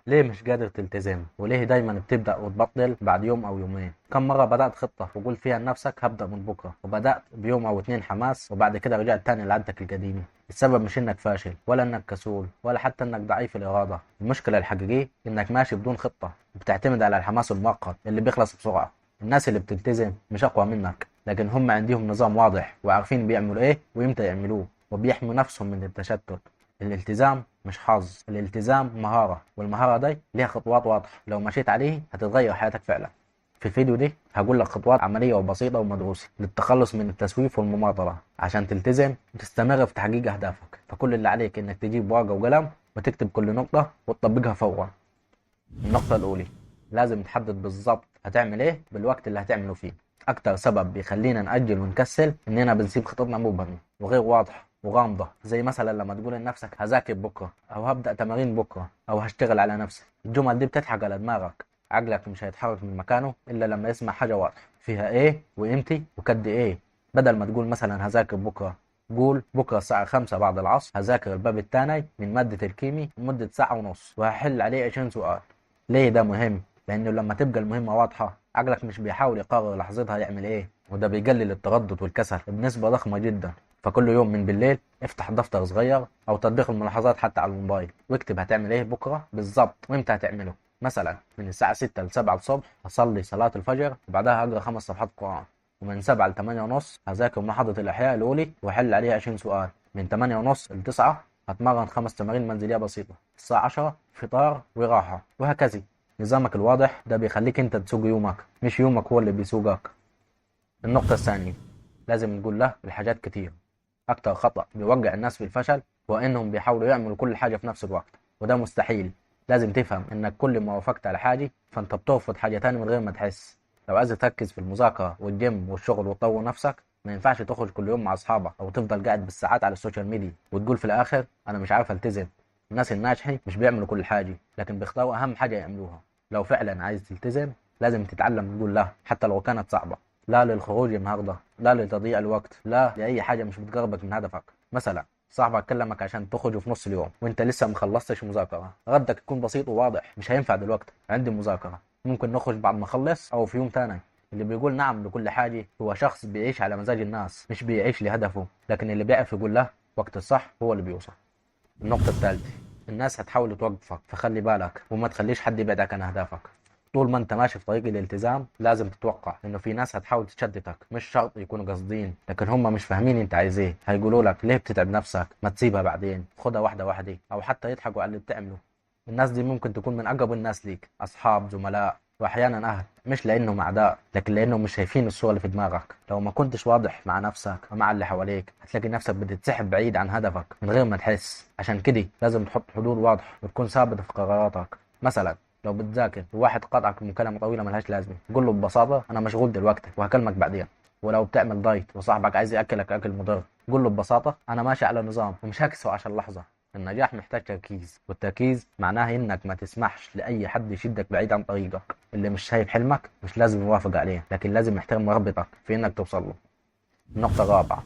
ليه مش قادر تلتزم؟ وليه دايما بتبدأ وتبطل بعد يوم أو يومين؟ كم مرة بدأت خطة وقلت فيها لنفسك هبدأ من بكرة، وبدأت بيوم أو اتنين حماس وبعد كده رجعت تاني لعادتك القديمة؟ السبب مش إنك فاشل ولا إنك كسول ولا حتى إنك ضعيف الإرادة. المشكلة الحقيقية إنك ماشي بدون خطة، بتعتمد على الحماس المؤقت اللي بيخلص بسرعة. الناس اللي بتلتزم مش أقوى منك، لكن هم عندهم نظام واضح وعارفين بيعملوا إيه وإمتى يعملوه، وبيحموا نفسهم من التشتت. الالتزام مش حظ، الالتزام مهارة، والمهارة دي ليها خطوات واضحة، لو مشيت عليه هتتغير حياتك فعلا. في الفيديو دي هقول لك خطوات عملية وبسيطة ومدروسة للتخلص من التسويف والمماطلة عشان تلتزم وتستمر في تحقيق أهدافك. فكل اللي عليك إنك تجيب ورقة وقلم وتكتب كل نقطة وتطبقها فورا. النقطة الأولى، لازم تحدد بالظبط هتعمل إيه بالوقت اللي هتعمله فيه. أكتر سبب بيخلينا نأجل ونكسل إننا بنسيب خطتنا مبهمة وغير واضحة وغامضة، زي مثلا لما تقول لنفسك هذاكر بكرة أو هبدأ تمارين بكرة أو هشتغل على نفسي. الجمل دي بتضحك على دماغك، عقلك مش هيتحرك من مكانه إلا لما يسمع حاجة واضحة فيها إيه وإمتى وقد إيه. بدل ما تقول مثلا هذاكر بكرة، قول بكرة الساعة 5 بعد العصر هذاكر الباب الثاني من مادة الكيمي لمدة ساعة ونص وهحل عليه 20 سؤال. ليه ده مهم؟ لأنه لما تبقى المهمة واضحة عقلك مش بيحاول يقرر لحظتها يعمل إيه، وده بيقلل التردد والكسل بنسبة ضخمة جدا. فكل يوم من بالليل افتح دفتر صغير أو تطبيق الملاحظات حتى على الموبايل واكتب هتعمل إيه بكرة بالظبط وإمتى هتعمله. مثلا من الساعة 6 ل 7 الصبح هصلي صلاة الفجر وبعدها هقرأ 5 صفحات قرآن. ومن 7 ل 8 ونص هذاكر محاضرة الإحياء الأولي وأحل عليها 20 سؤال. من 8 ونص ل 9 هتمرن 5 تمارين منزلية بسيطة. الساعة 10 فطار وراحة، وهكذا. نظامك الواضح ده بيخليك انت تسوق يومك، مش يومك هو اللي بيسوقك. النقطة الثانية، لازم نقول له الحاجات كتير. أكتر خطأ بيوقع الناس في الفشل هو إنهم بيحاولوا يعملوا كل حاجة في نفس الوقت، وده مستحيل. لازم تفهم إنك كل ما وافقت على حاجة فأنت بترفض حاجة تانية من غير ما تحس. لو عايز تركز في المذاكرة والجيم والشغل وتطور نفسك، ما ينفعش تخرج كل يوم مع أصحابك أو تفضل قاعد بالساعات على السوشيال ميديا وتقول في الآخر أنا مش عارف ألتزم. الناس الناجحين مش بيعملوا كل حاجة، لكن بيختاروا أهم حاجة يعملوها. لو فعلا عايز تلتزم لازم تتعلم تقول لا حتى لو كانت صعبة. لا للخروج النهارده، لا لتضييع الوقت، لا لأي حاجة مش بتقربك من هدفك. مثلا صاحبك كلمك عشان تخرجوا في نص اليوم وانت لسه مخلصتش مذاكرة، ردك يكون بسيط وواضح: مش هينفع دلوقتي، عندي مذاكرة، ممكن نخرج بعد ما اخلص او في يوم تاني. اللي بيقول نعم لكل حاجة هو شخص بيعيش على مزاج الناس، مش بيعيش لهدفه. لكن اللي بيعرف يقول له وقت الصح هو اللي بيوصل. النقطة الثالثة، الناس هتحاول توقفك، فخلي بالك وما تخليش حد يبعدك عن أهدافك. طول ما انت ماشي في طريق الالتزام لازم تتوقع انه في ناس هتحاول تشتتك، مش شرط يكونوا قاصدين، لكن هم مش فاهمين انت عايز ايه. هيقولوا لك ليه بتتعب نفسك، ما تسيبها بعدين، خدها واحدة واحدة، او حتى يضحكوا على اللي بتعمله. الناس دي ممكن تكون من اقرب الناس ليك، اصحاب، زملاء، واحيانا اهل، مش لانهم اعداء لكن لانهم مش شايفين الصورة اللي في دماغك. لو ما كنتش واضح مع نفسك ومع اللي حواليك هتلاقي نفسك بتتسحب بعيد عن هدفك من غير ما تحس. عشان كده لازم تحط حدود واضحة وتكون ثابت في قراراتك. مثلا لو بتذاكر وواحد قاطعك بمكالمة طويلة ملهاش لازمة، قول له ببساطة أنا مشغول دلوقتي وهكلمك بعدين. ولو بتعمل دايت وصاحبك عايز ياكلك اكل مضر، قول له ببساطة أنا ماشي على نظام ومش هكسه عشان لحظة. النجاح محتاج تركيز، والتركيز معناه إنك ما تسمحش لأي حد يشدك بعيد عن طريقك. اللي مش شايف حلمك مش لازم يوافق عليه، لكن لازم يحترم رغبتك في إنك توصل له. النقطة الرابعة،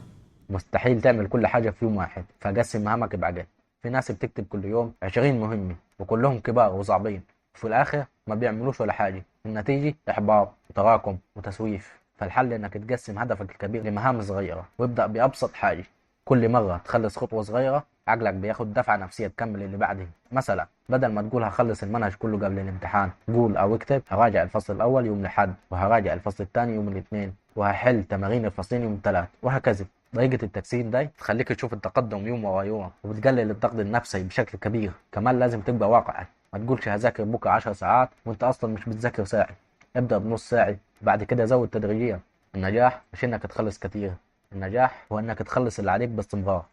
مستحيل تعمل كل حاجة في يوم واحد، فقسم مهامك بعقل. في ناس بتكتب كل يوم 20 مهمة وكلهم كبار وصعبين، وفي الآخر ما بيعملوش ولا حاجة. النتيجة إحباط وتراكم وتسويف. فالحل إنك تقسم هدفك الكبير لمهام صغيرة وابدأ بأبسط حاجة. كل مرة تخلص خطوة صغيرة عقلك بياخد دفعة نفسية تكمل اللي بعدها. مثلا بدل ما تقول هخلص المنهج كله قبل الامتحان، قول أو اكتب هراجع الفصل الأول يوم الأحد وهراجع الفصل الثاني يوم الاثنين وهحل تمارين الفصلين يوم الثلاث، وهكذا. طريقة التقسيم دي تخليك تشوف التقدم يوم ورا يوم وبتقلل الضغط النفسي بشكل كبير. كمان لازم تبقى واقعي، ما تقولش هذاكر بكرة 10 ساعات وانت اصلا مش بتذاكر ساعة. ابدأ بنص ساعة بعد كده زود تدريجيا. النجاح مش انك تخلص كتير، النجاح هو انك تخلص اللي عليك باستمرار.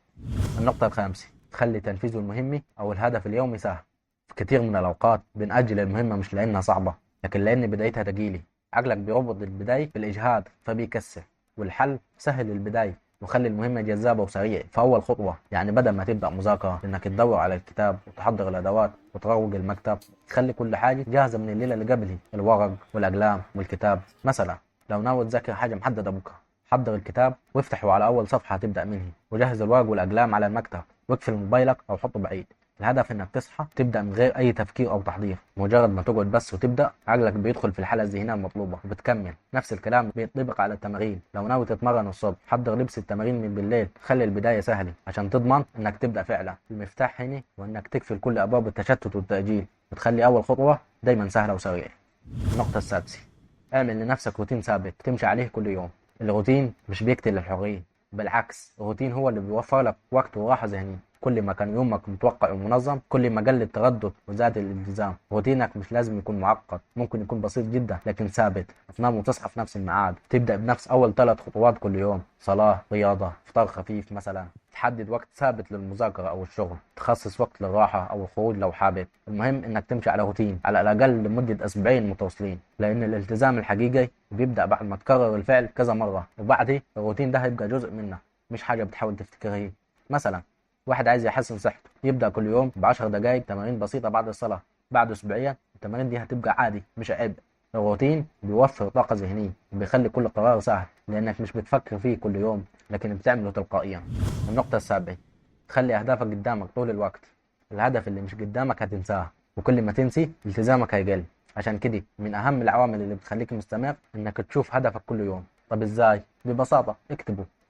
النقطة الخامسة، تخلي تنفيذ المهمة أو الهدف اليومي سهل. في كتير من الأوقات بنأجل المهمة مش لأنها صعبة، لكن لأن بدايتها تقيلة. عقلك بيربط البداية بالإجهاد فبيكسل. والحل سهل البداية وخلي المهمة جذابة وسريعة في أول خطوة. يعني بدل ما تبدأ مذاكرة إنك تدور على الكتاب وتحضر الأدوات وتروج المكتب، خلي كل حاجة جاهزة من الليلة اللي قبلها: الورق والأقلام والكتاب. مثلا لو ناوي تذاكر حاجة محددة بكرة، حضر الكتاب وافتحه على أول صفحة هتبدأ منها، وجهز الورق والأقلام على المكتب، واقفل موبايلك أو حطه بعيد. الهدف انك تصحى تبدا من غير اي تفكير او تحضير، مجرد ما تقعد بس وتبدا عقلك بيدخل في الحاله الذهنيه المطلوبه وبتكمل. نفس الكلام بينطبق على التمارين. لو ناوي تتمرن الصبح حضر لبس التمارين من بالليل، خلي البدايه سهله عشان تضمن انك تبدا فعلا. المفتاح هنا وانك تقفل كل ابواب التشتت والتاجيل وتخلي اول خطوه دايما سهله وسريعه. النقطه السادسه، اعمل لنفسك روتين ثابت تمشي عليه كل يوم. الروتين مش بيقتل الحريه، بالعكس الروتين هو اللي بيوفر لك وقت وراحه ذهنيه. كل ما كان يومك متوقع ومنظم كل ما قل التردد وزاد الالتزام. روتينك مش لازم يكون معقد، ممكن يكون بسيط جدا لكن ثابت. تنام وتصحى في نفس الميعاد، تبدا بنفس اول 3 خطوات كل يوم، صلاه، رياضه، فطار خفيف مثلا. تحدد وقت ثابت للمذاكره او الشغل، تخصص وقت للراحه او الخروج لو حابب. المهم انك تمشي على روتين على الاقل لمده اسبوعين متواصلين، لان الالتزام الحقيقي بيبدا بعد ما تكرر الفعل كذا مره، وبعدين الروتين ده هيبقى جزء منك مش حاجه بتحاول تفتكرها. مثلا واحد عايز يحسن صحته يبدأ كل يوم ب10 دقائق تمارين بسيطة بعد الصلاة. بعد أسبوعيا التمارين دي هتبقى عادي مش عيب. الروتين بيوفر طاقة ذهنية وبيخلي كل قرار سهل، لأنك مش بتفكر فيه كل يوم لكن بتعمله تلقائيا. النقطة السابعة، خلي أهدافك قدامك طول الوقت. الهدف اللي مش قدامك هتنساه، وكل ما تنسي التزامك هيقل. عشان كده من أهم العوامل اللي بتخليك مستمر إنك تشوف هدفك كل يوم. طب إزاي؟ ببساطة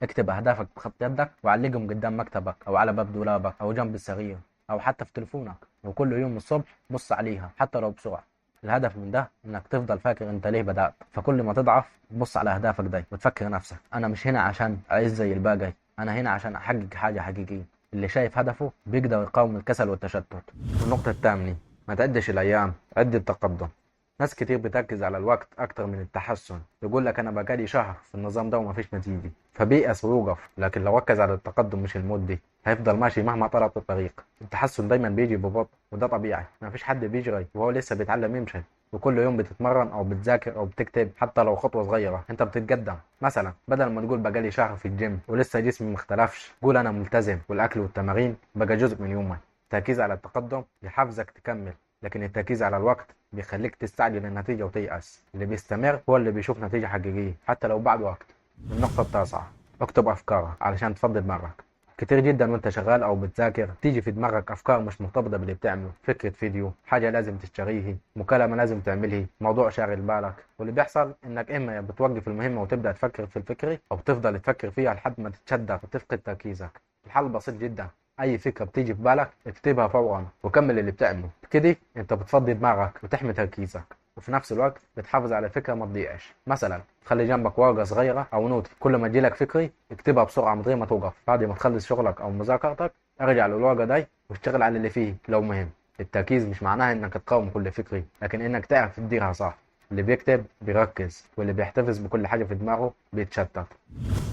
اكتب أهدافك بخط يدك وعلقهم قدام مكتبك أو على باب دولابك أو جنب السرير أو حتى في تليفونك، وكل يوم الصبح بص عليها حتى لو بسرعة. الهدف من ده إنك تفضل فاكر أنت ليه بدأت، فكل ما تضعف تبص على أهدافك دي وتفكر نفسك أنا مش هنا عشان أعيش زي الباقي، أنا هنا عشان أحقق حاجة حقيقية. اللي شايف هدفه بيقدر يقاوم الكسل والتشتت. النقطة الثامنة، ما تعدش الأيام، عد التقدم. ناس كتير بتركز على الوقت أكتر من التحسن، يقول لك أنا بقالي شهر في النظام ده ومفيش نتيجة فبيأس ويوقف. لكن لو ركز على التقدم مش المدة هيفضل ماشي مهما طلعت الطريق. التحسن دايما بيجي ببطء وده طبيعي، مفيش حد بيجري وهو لسه بيتعلم يمشي. وكل يوم بتتمرن أو بتذاكر أو بتكتب حتى لو خطوة صغيرة أنت بتتقدم. مثلا بدل ما تقول بقالي شهر في الجيم ولسه جسمي مختلفش، قول أنا ملتزم والأكل والتمارين بقى جزء من يومي. التركيز على التقدم يحفزك تكمل، لكن التركيز على الوقت بيخليك تستعجل النتيجة وتيأس. اللي بيستمر هو اللي بيشوف نتيجة حقيقية حتى لو بعد وقت. النقطة التاسعة، اكتب أفكارك علشان تفضي دماغك. كتير جدا وانت شغال او بتذاكر تيجي في دماغك افكار مش مرتبطة باللي بتعمله، فكرة فيديو، حاجة لازم تشتريه، مكالمة لازم تعملها، موضوع شاغل بالك. واللي بيحصل انك اما بتوقف المهمة وتبدأ تفكر في الفكرة او تفضل تفكر فيها لحد ما تتشدد وتفقد تركيزك. الحل بسيط جدا، اي فكره بتيجي في بالك اكتبها فورا وكمل اللي بتعمله. بكده انت بتفضي دماغك وتحمي تركيزك، وفي نفس الوقت بتحافظ على فكره ما تضيعش. مثلا تخلي جنبك ورقه صغيره او نوت، كل ما تجيلك فكره اكتبها بسرعه من غير ما توقف. بعد ما تخلص شغلك او مذاكرتك ارجع للورقه دي واشتغل على اللي فيه لو مهم. التركيز مش معناها انك تقاوم كل فكره، لكن انك تعرف تديرها صح. اللي بيكتب بيركز، واللي بيحتفظ بكل حاجه في دماغه بيتشتت.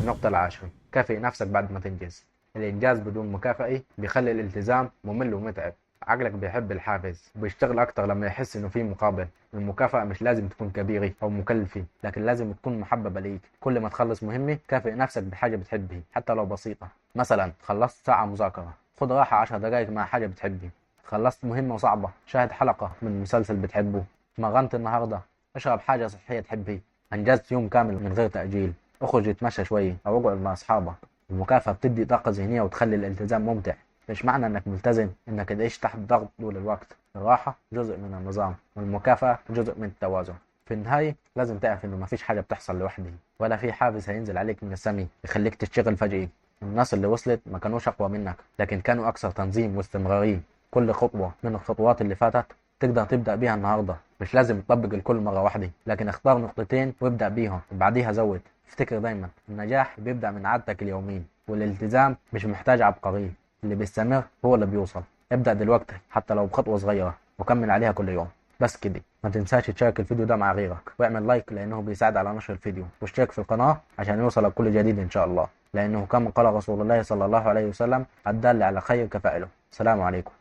النقطه العاشرة، كافئ نفسك بعد ما تنجز. الإنجاز بدون مكافأة بيخلي الالتزام ممل ومتعب. عقلك بيحب الحافز وبيشتغل أكتر لما يحس إنه في مقابل. المكافأة مش لازم تكون كبيرة أو مكلفة، لكن لازم تكون محببة ليك. كل ما تخلص مهمة كافئ نفسك بحاجة بتحبها حتى لو بسيطة. مثلا خلصت ساعة مذاكرة، خد راحة 10 دقائق مع حاجة بتحبها. خلصت مهمة صعبة، شاهد حلقة من مسلسل بتحبه. اتمرنت النهاردة، اشرب حاجة صحية تحبها. أنجزت يوم كامل من غير تأجيل، اخرج اتمشى شوية أو اقعد مع أصحابك. المكافأة بتدي طاقة ذهنية وتخلي الالتزام ممتع. مش معنى انك ملتزم انك تعيش تحت ضغط طول الوقت. الراحة جزء من النظام والمكافأة جزء من التوازن. في النهاية لازم تعرف انه مفيش حاجة بتحصل لوحدها، ولا في حافز هينزل عليك من السماء يخليك تشتغل فجأة. الناس اللي وصلت ما كانوش اقوى منك، لكن كانوا اكثر تنظيم واستمرارية. كل خطوة من الخطوات اللي فاتت تقدر تبدأ بيها النهاردة. مش لازم تطبق الكل مرة واحدة، لكن اختار نقطتين وابدأ بيهم وبعديها زود. افتكر دايما النجاح بيبدأ من عادتك اليومية، والالتزام مش محتاج عبقرية. اللي بيستمر هو اللي بيوصل. ابدأ دلوقتي حتى لو بخطوة صغيرة وكمل عليها كل يوم. بس كده، ما تنساش تشارك الفيديو ده مع غيرك واعمل لايك لأنه بيساعد على نشر الفيديو، واشترك في القناة عشان يوصلك كل جديد إن شاء الله، لأنه كما قال رسول الله صلى الله عليه وسلم الدال على خير كفاعله. السلام عليكم.